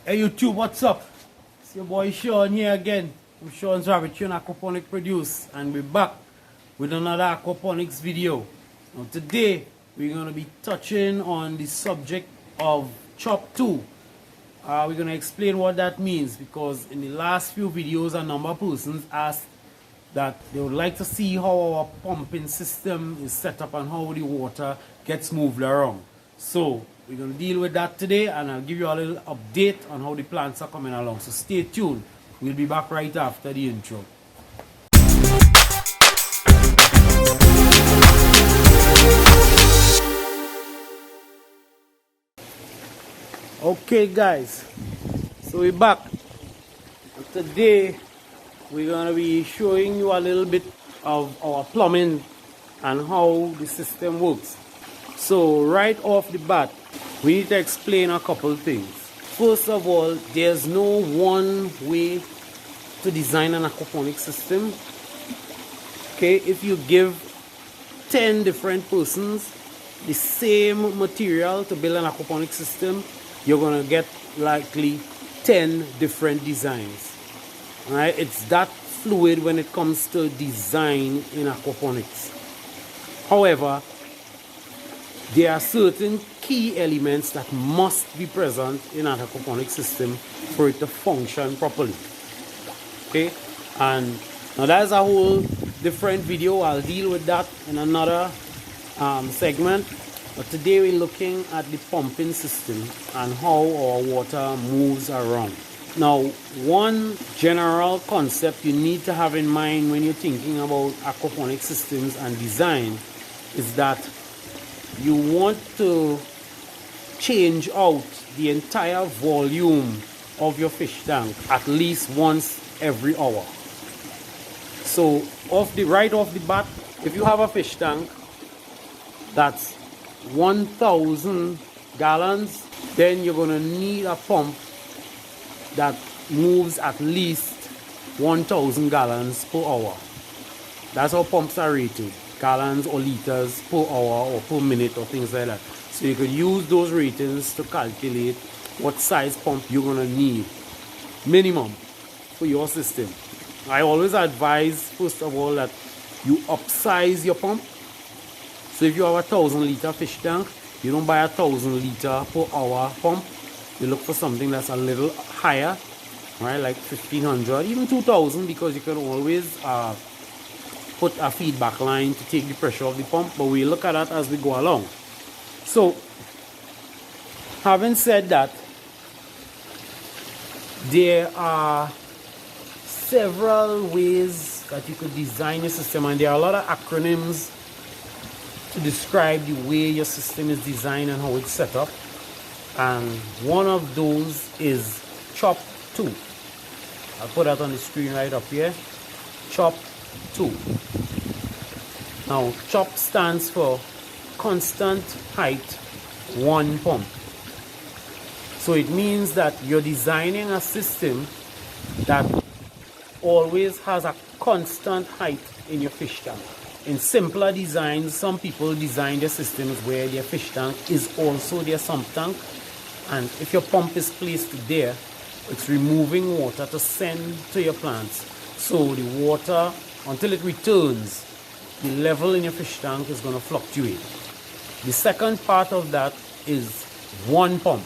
Hey YouTube, what's up? It's your boy Sean here again. I'm Sean's Rabbitry and Aquaponic produce, and we're back with another Aquaponics video. Now today we're going to be touching on the subject of chop 2. We're going to explain what that means, because in the last few videos a number of persons asked that they would like to see how our pumping system is set up and how the water gets moved around. So we're going to deal with that today, and I'll give you a little update on how the plants are coming along. So stay tuned. We'll be back right after the intro. Okay guys, so we're back. And today we're going to be showing you a little bit of our plumbing and how the system works. So right off the bat, we need to explain a couple things. First of all, there's no one way to design an aquaponic system. Okay, if you give 10 different persons the same material to build an aquaponic system, you're gonna get likely 10 different designs. Alright, it's that fluid when it comes to design in aquaponics. However, there are certain key elements that must be present in an aquaponic system for it to function properly. Okay, and now that's a whole different video. I'll deal with that in another segment. But today we're looking at the pumping system and how our water moves around. Now, one general concept you need to have in mind when you're thinking about aquaponic systems and design is that you want to change out the entire volume of your fish tank at least once every hour. So right off the bat, if you have a fish tank that's 1,000 gallons, then you're going to need a pump that moves at least 1,000 gallons per hour. That's how pumps are rated, gallons or liters per hour or per minute or things like that. So you could use those ratings to calculate what size pump you're going to need minimum for your system. I always advise, first of all, that you upsize your pump. So if you have a 1,000-liter fish tank, you don't buy a 1,000-liter per hour pump. You look for something that's a little higher, right? Like 1,500, even 2,000, because you can always put a feedback line to take the pressure of the pump. But we look at that as we go along. So, having said that, there are several ways that you could design your system, and there are a lot of acronyms to describe the way your system is designed and how it's set up. And one of those is chop 2. I'll put that on the screen right up here. Chop 2. Now, chop stands for constant height 1 pump. So it means that you're designing a system that always has a constant height in your fish tank. In simpler designs, some people design their systems where their fish tank is also their sump tank, and if your pump is placed there, it's removing water to send to your plants. So the water, until it returns, the level in your fish tank is going to fluctuate. The second part of that is 1 pump.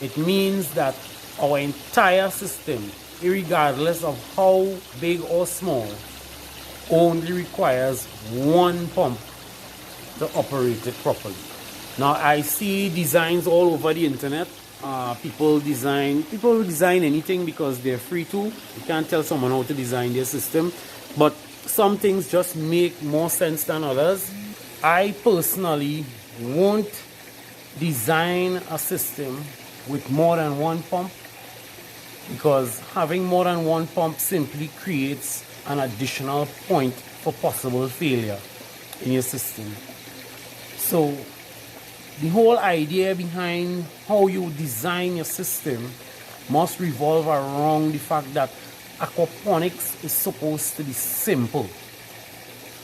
It means that our entire system, irregardless of how big or small, only requires 1 pump to operate it properly. Now I see designs all over the internet. People design anything because they're free to. You can't tell someone how to design their system, but some things just make more sense than others. I personally won't design a system with more than 1 pump, because having more than 1 pump simply creates an additional point for possible failure in your system. So the whole idea behind how you design your system must revolve around the fact that aquaponics is supposed to be simple.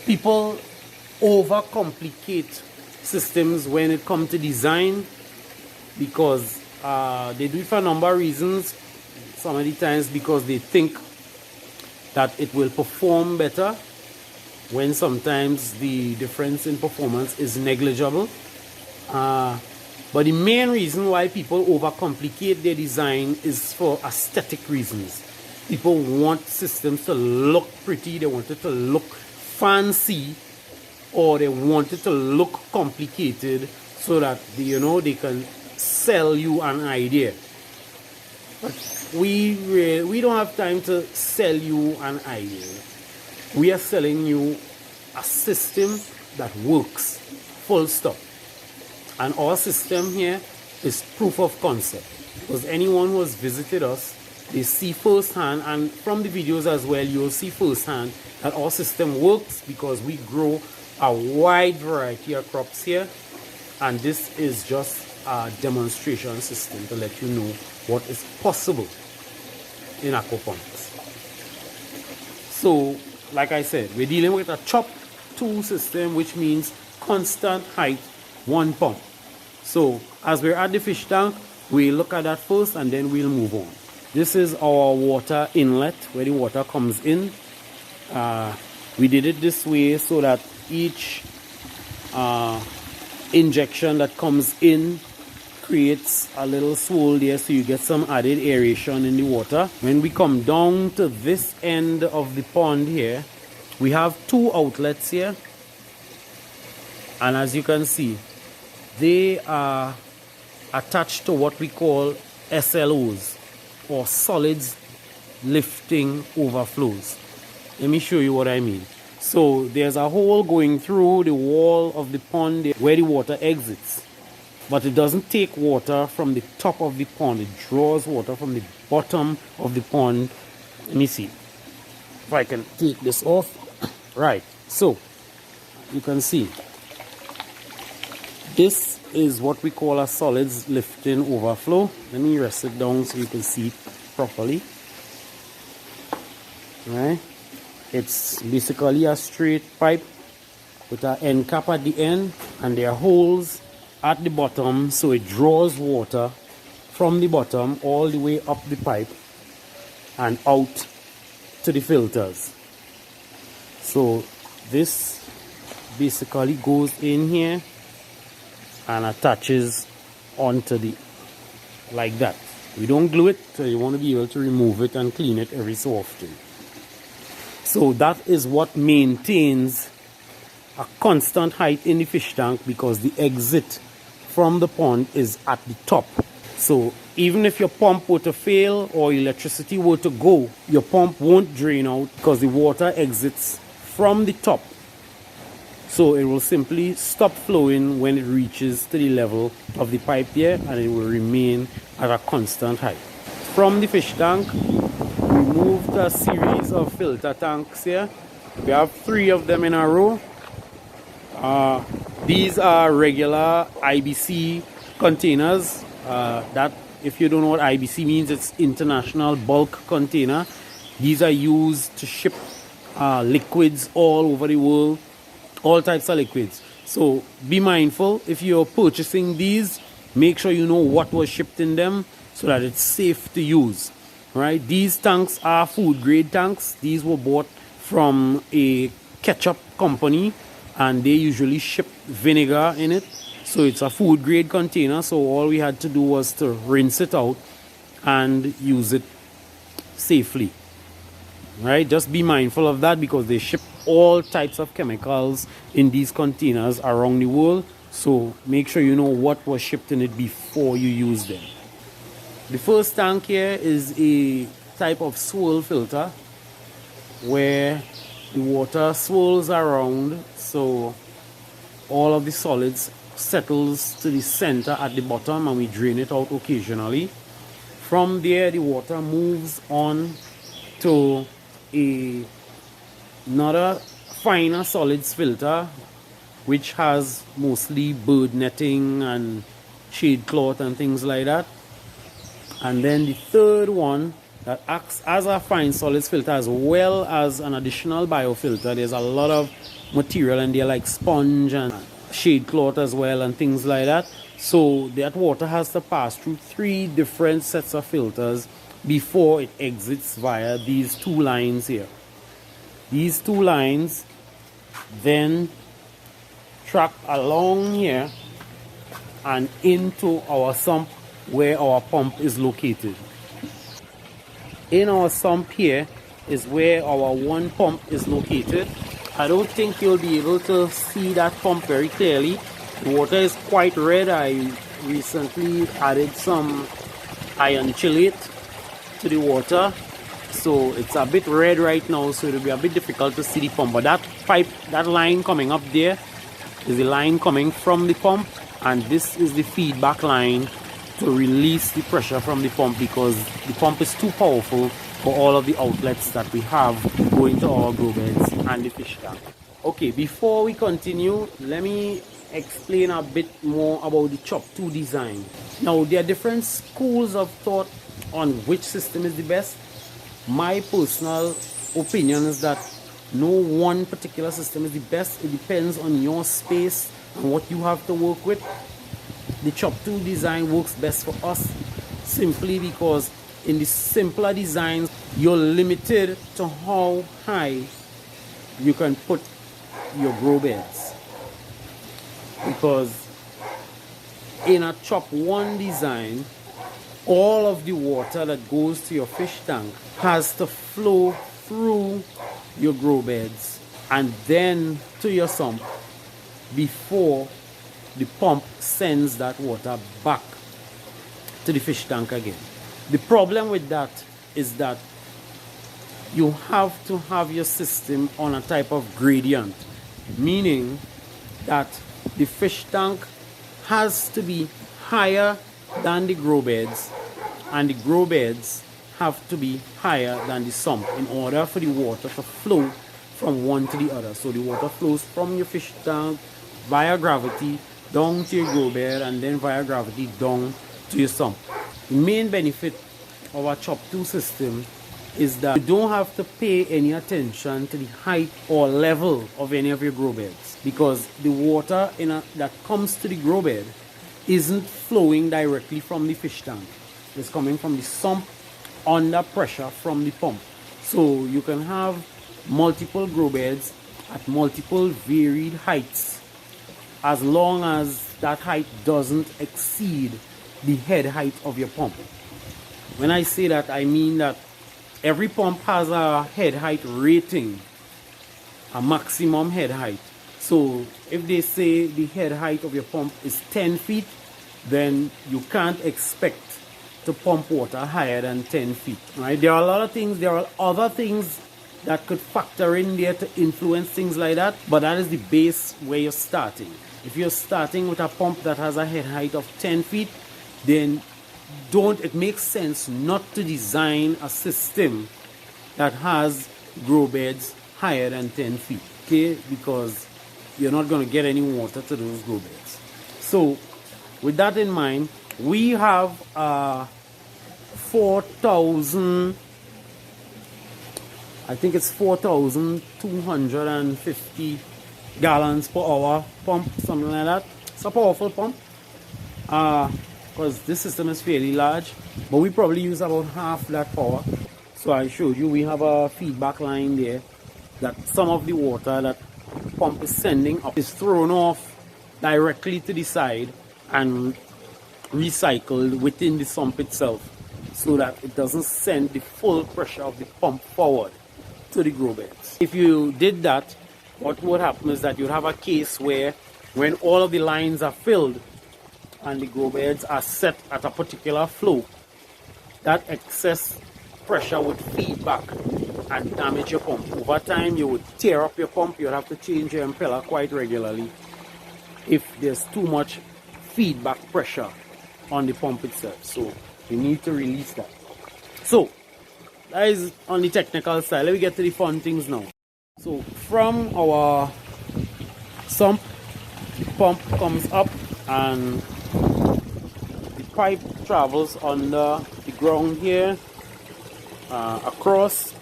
People overcomplicate systems when it comes to design, because they do it for a number of reasons. Some of the times because they think that it will perform better, when sometimes the difference in performance is negligible. But the main reason why people overcomplicate their design is for aesthetic reasons. People want systems to look pretty, they want it to look fancy, or they want it to look complicated so that they can sell you an idea. But we don't have time to sell you an idea. We are selling you a system that works, full stop. And our system here is proof of concept, because anyone who has visited us, they see firsthand, and from the videos as well, you'll see firsthand that our system works, because we grow a wide variety of crops here, and this is just a demonstration system to let you know what is possible in aquaponics. So, like I said, we're dealing with a chop tool system, which means constant height, one pump. So as we're at the fish tank, we'll look at that first and then we'll move on. This is our water inlet where the water comes in. We did it this way so that each injection that comes in creates a little swirl there, so you get some added aeration in the water. When we come down to this end of the pond here, we have two outlets here, and as you can see, they are attached to what we call SLOs, or solids lifting overflows. Let me show you what I mean. So there's a hole going through the wall of the pond where the water exits, but it doesn't take water from the top of the pond. It draws water from the bottom of the pond. Let me see if I can take this off. Right, so you can see this is what we call a solids lifting overflow. Let me rest it down so you can see it properly. Right, it's basically a straight pipe with an end cap at the end, and there are holes at the bottom, so it draws water from the bottom all the way up the pipe and out to the filters. So this basically goes in here and attaches onto the, like that. We don't glue it, so you want to be able to remove it and clean it every so often. So that is what maintains a constant height in the fish tank, because the exit from the pond is at the top. So even if your pump were to fail or electricity were to go, your pump won't drain out, because the water exits from the top. So it will simply stop flowing when it reaches to the level of the pipe here, and it will remain at a constant height. From the fish tank, we moved a series of filter tanks here. We have 3 of them in a row. These are regular IBC containers. That, if you don't know what IBC means, it's international bulk container. These are used to ship liquids all over the world, all types of liquids. So be mindful, if you're purchasing these, make sure you know what was shipped in them so that it's safe to use. Right? These tanks are food grade tanks. These were bought from a ketchup company, and they usually ship vinegar in it. So it's a food grade container, so all we had to do was to rinse it out and use it safely. Right? Just be mindful of that, because they ship all types of chemicals in these containers around the world. So make sure you know what was shipped in it before you use them. The first tank here is a type of swirl filter where the water swirls around, so all of the solids settles to the center at the bottom, and we drain it out occasionally. From there, the water moves on to another finer solids filter, which has mostly bird netting and shade cloth and things like that. And then the third one that acts as a fine solids filter as well as an additional biofilter. There's a lot of material in there, like sponge and shade cloth as well and things like that. So that water has to pass through 3 different sets of filters before it exits via these 2 lines here. These 2 lines then track along here and into our sump where our pump is located. In our sump here is where our one pump is located. I don't think you'll be able to see that pump very clearly. The water is quite red. I recently added some iron chelate to the water, so it's a bit red right now, so it'll be a bit difficult to see the pump. But that pipe, that line coming up there is the line coming from the pump, and this is the feedback line to release the pressure from the pump, because the pump is too powerful for all of the outlets that we have going to our grow beds and the fish tank. Okay, before we continue, let me explain a bit more about the Chop 2 design. Now, there are different schools of thought on which system is the best. My personal opinion is that no one particular system is the best. It depends on your space and what you have to work with. The Chop 2 design works best for us simply because in the simpler designs, you're limited to how high you can put your grow beds. Because in a Chop 1 design, all of the water that goes to your fish tank has to flow through your grow beds and then to your sump before the pump sends that water back to the fish tank again. The problem with that is that you have to have your system on a type of gradient, meaning that the fish tank has to be higher than the grow beds, and the grow beds have to be higher than the sump in order for the water to flow from one to the other. So the water flows from your fish tank via gravity down to your grow bed, and then via gravity down to your sump. The main benefit of our Chop 2 system is that you don't have to pay any attention to the height or level of any of your grow beds, because the water that comes to the grow bed isn't flowing directly from the fish tank. It's coming from the sump under pressure from the pump. So you can have multiple grow beds at multiple varied heights, as long as that height doesn't exceed the head height of your pump. When I say that, I mean that every pump has a head height rating, a maximum head height. So if they say the head height of your pump is 10 feet, then you can't expect to pump water higher than 10 feet. Right? There are a lot of things, there are other things that could factor in there to influence things like that, but that is the base where you're starting. If you're starting with a pump that has a head height of 10 feet, then it makes sense not to design a system that has grow beds higher than 10 feet, okay? Because you're not going to get any water to those grow beds. So with that in mind, we have 4,000, I think it's 4,250 gallons per hour pump, something like that. It's a powerful pump, because this system is fairly large, but we probably use about half that power. So I showed you we have a feedback line there that some of the water that the pump is sending up is thrown off directly to the side and recycled within the sump itself, so that it doesn't send the full pressure of the pump forward to the grow beds. If you did that, what would happen is that you'd have a case where when all of the lines are filled and the grow beds are set at a particular flow, that excess pressure would feed back and damage your pump. Over time, you would tear up your pump. You'd have to change your impeller quite regularly if there's too much feedback pressure on the pump itself. So you need to release that. So that is on the technical side. Let me get to the fun things now. So from our sump, the pump comes up and the pipe travels under the ground here, across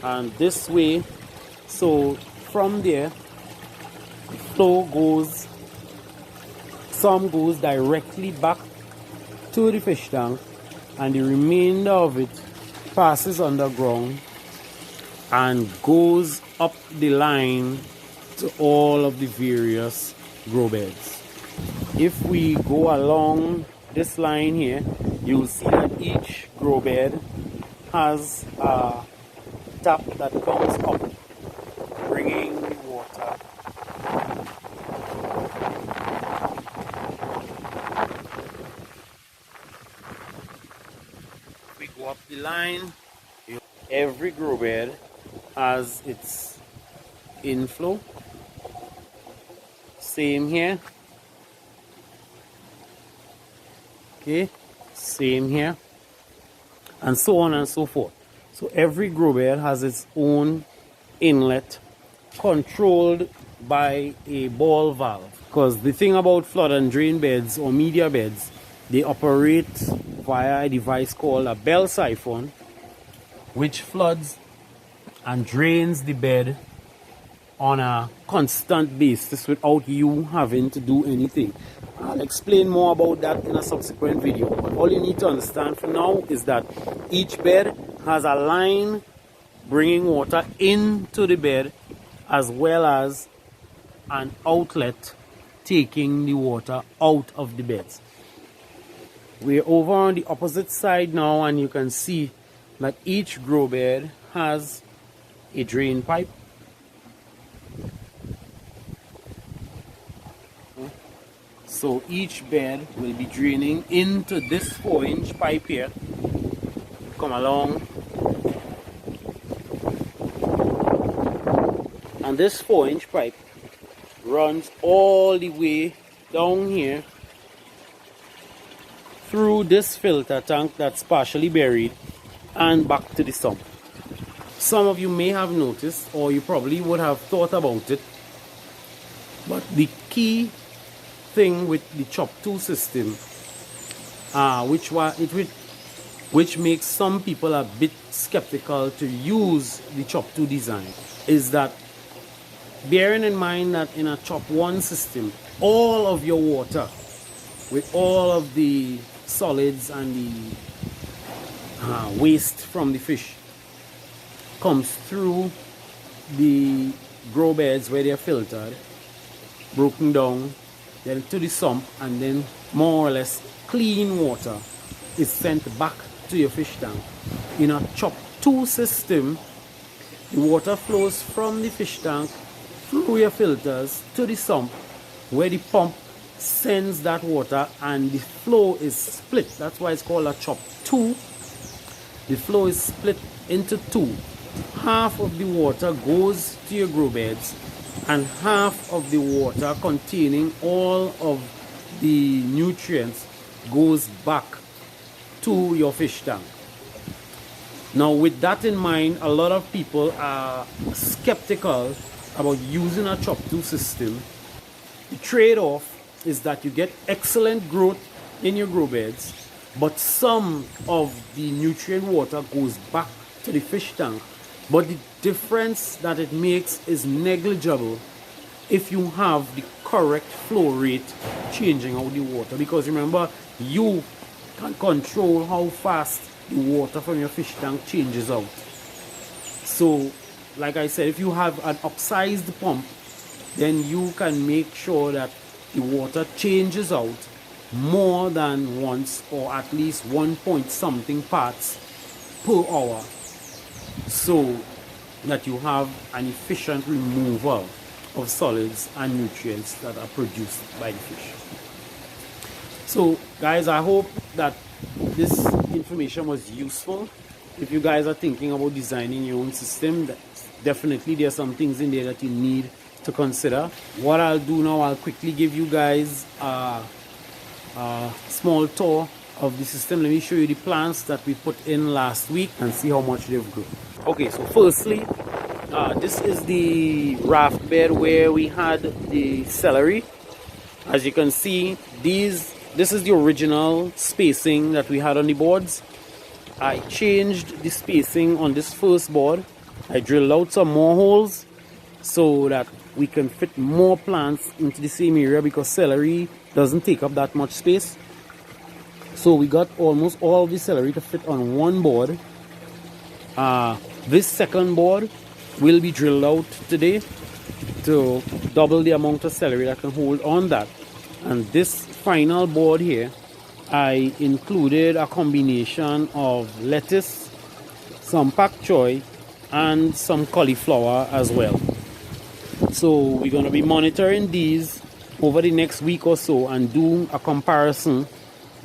and this way. So from there, the flow goes Some goes directly back to the fish tank, and the remainder of it passes underground and goes up the line to all of the various grow beds. If we go along this line here, you'll see that each grow bed has a tap that comes up, bringing the water we go up the line. Every grow bed has its inflow. Same here. Okay, same here, and so on and so forth. So every grow bed has its own inlet controlled by a ball valve. Because the thing about flood and drain beds or media beds, they operate via a device called a bell siphon, which floods and drains the bed on a constant basis without you having to do anything. I'll explain more about that in a subsequent video, but all you need to understand for now is that each bed has a line bringing water into the bed, as well as an outlet taking the water out of the beds. We're over on the opposite side now, and you can see that each grow bed has a drain pipe. So each bed will be draining into this 4-inch pipe here. Come along. And this 4-inch pipe runs all the way down here through this filter tank that's partially buried and back to the sump. Some of you may have noticed, or you probably would have thought about it, but the key thing with the chop 2 system, which makes some people a bit skeptical to use the chop 2 design, is that, bearing in mind that in a chop 1 system, all of your water with all of the solids and the waste from the fish comes through the grow beds where they are filtered, broken down, then to the sump, and then more or less clean water is sent back to your fish tank. In a chop 2 system, the water flows from the fish tank through your filters to the sump, where the pump sends that water, and the flow is split. That's why it's called a chop 2. The flow is split into 2. Half of the water goes to your grow beds, and half of the water containing all of the nutrients goes back to your fish tank. Now, with that in mind, a lot of people are skeptical about using a chop 2 system. The trade-off is that you get excellent growth in your grow beds, but some of the nutrient water goes back to the fish tank. But the difference that it makes is negligible if you have the correct flow rate changing out the water. Because remember, you can control how fast the water from your fish tank changes out. So, like I said, if you have an upsized pump, then you can make sure that the water changes out more than once, or at least 1 point something parts per hour, so that you have an efficient removal of solids and nutrients that are produced by the fish. So guys, I hope that this information was useful. If you guys are thinking about designing your own system, definitely there are some things in there that you need to consider. What I'll do now, I'll quickly give you guys a small tour of the system. Let me show you the plants that we put in last week and see how much they've grown. Okay, so firstly, this is the raft bed where we had the celery. As you can see, this is the original spacing that we had on the boards. I changed the spacing on this first board. I drilled out some more holes so that we can fit more plants into the same area, because celery doesn't take up that much space. So we got almost all the celery to fit on one board. This second board will be drilled out today to double the amount of celery that can hold on that. And this final board here, I included a combination of lettuce, some pak choy, and some cauliflower as well. So we're going to be monitoring these over the next week or so and do a comparison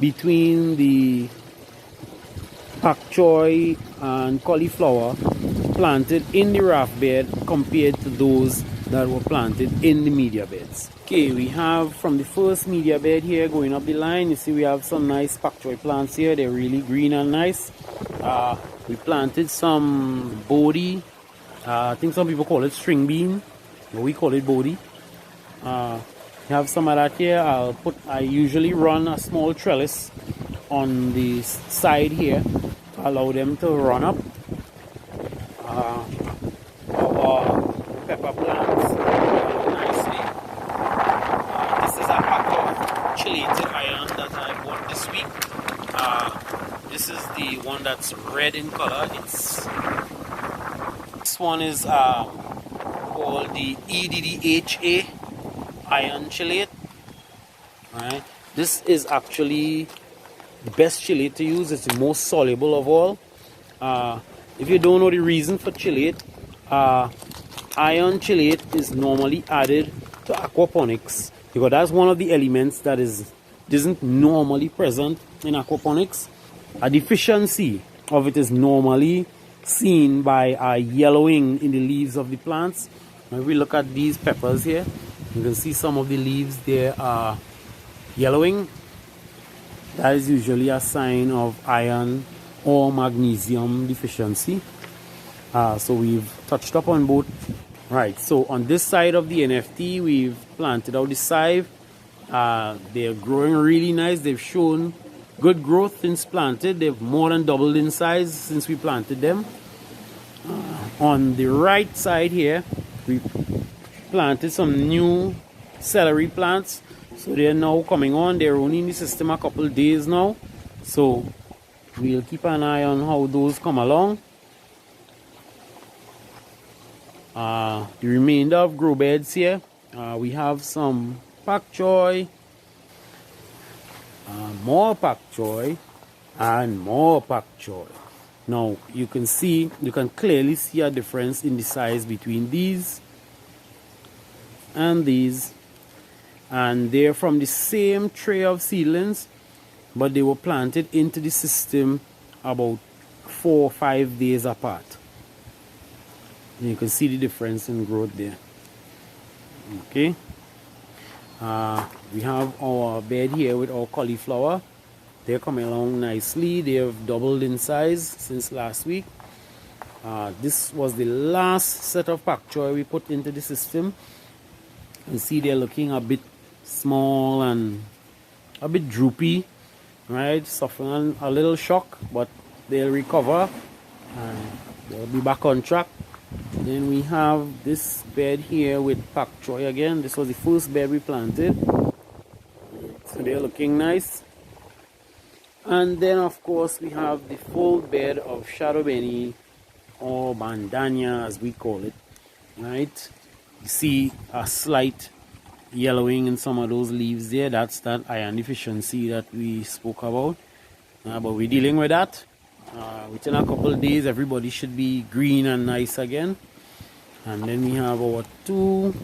between the pak choy and cauliflower planted in the raft bed compared to those that were planted in the media beds. Okay, we have from the first media bed here going up the line, you see we have some nice pak choy plants here. They're really green and nice. We planted some bodhi. I think some people call it string bean, but we call it bodhi. Have some of that here. I usually run a small trellis on the side here to allow them to run up. Our pepper plants nicely. This is a pack of chelated iron that I bought this week. This is the one that's red in color. This one is called the EDDHA iron chelate. Alright, this is actually the best chelate to use. It's the most soluble of all. If you don't know the reason for chelate, iron chelate is normally added to aquaponics because that's one of the elements that isn't normally present in aquaponics. A deficiency of it is normally seen by a yellowing in the leaves of the plants. Now if we look at these peppers here, you can see some of the leaves there are yellowing. That is usually a sign of iron or magnesium deficiency. So we've touched up on both. Right, so on this side of the NFT, we've planted out the scythe. They're growing really nice. They've shown good growth since planted. They've more than doubled in size since we planted them. On the right side here, we planted some new celery plants. So they're now coming on. They're only in the system a couple of days now. So we'll keep an eye on how those come along. The remainder of grow beds here, we have some pak choy, more pak choy, and more pak choy. Now you can clearly see a difference in the size between these and these, and they're from the same tray of seedlings, but they were planted into the system about 4 or 5 days apart. And you can see the difference in growth there. Okay, we have our bed here with our cauliflower. They're coming along nicely. They have doubled in size since last week. This was the last set of pak choy we put into the system. You see they're looking a bit small and a bit droopy, right? Suffering a little shock, but they'll recover and they'll be back on track. Then we have this bed here with pak choy again. This was the first bed we planted, so they're looking nice. And then of course we have the full bed of shadow benny, or bandania as we call it, right? You see a slight yellowing in some of those leaves there. That's that iron deficiency that we spoke about, but we're dealing with that. Within a couple of days everybody should be green and nice again. And then we have our 2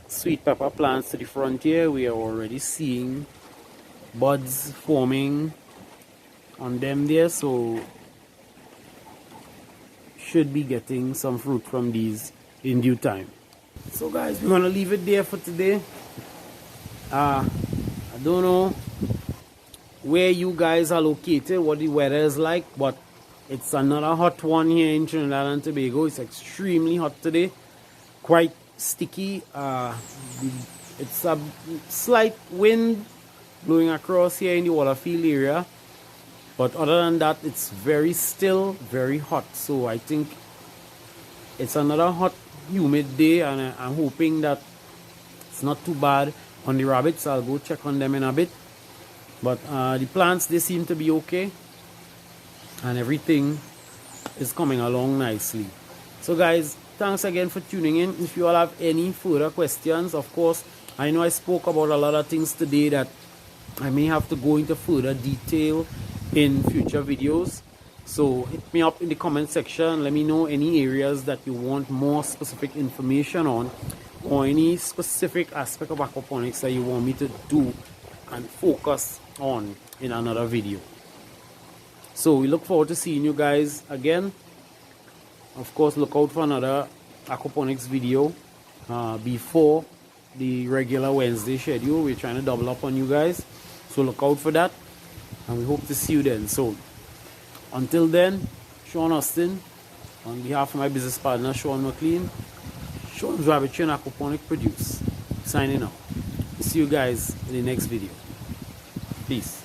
sweet pepper plants to the front here. We are already seeing buds forming on them there, so should be getting some fruit from these in due time. So guys, we're gonna leave it there for today. I don't know where you guys are located, what the weather is like, but it's another hot one here in Trinidad and Tobago. It's extremely hot today, quite sticky. It's a slight wind blowing across here in the Waterfield area, but other than that it's very still, very hot. So I think it's another hot humid day, and I'm hoping that it's not too bad. on the rabbits. I'll go check on them in a bit. But the plants, they seem to be okay, and everything is coming along nicely. So guys, thanks again for tuning in. If you all have any further questions, of course, I know I spoke about a lot of things today that I may have to go into further detail in future videos. So hit me up in the comment section. Let me know any areas that you want more specific information on, or any specific aspect of aquaponics that you want me to do and focus on in another video. So we look forward to seeing you guys again. Of course, look out for another aquaponics video before the regular Wednesday schedule. We're trying to double up on you guys, so look out for that, and we hope to see you then. So until then, Sean Austin, on behalf of my business partner Sean McLean, Sean's Rabbitry and Aquaponic Produce, signing out. See you guys in the next video. Peace.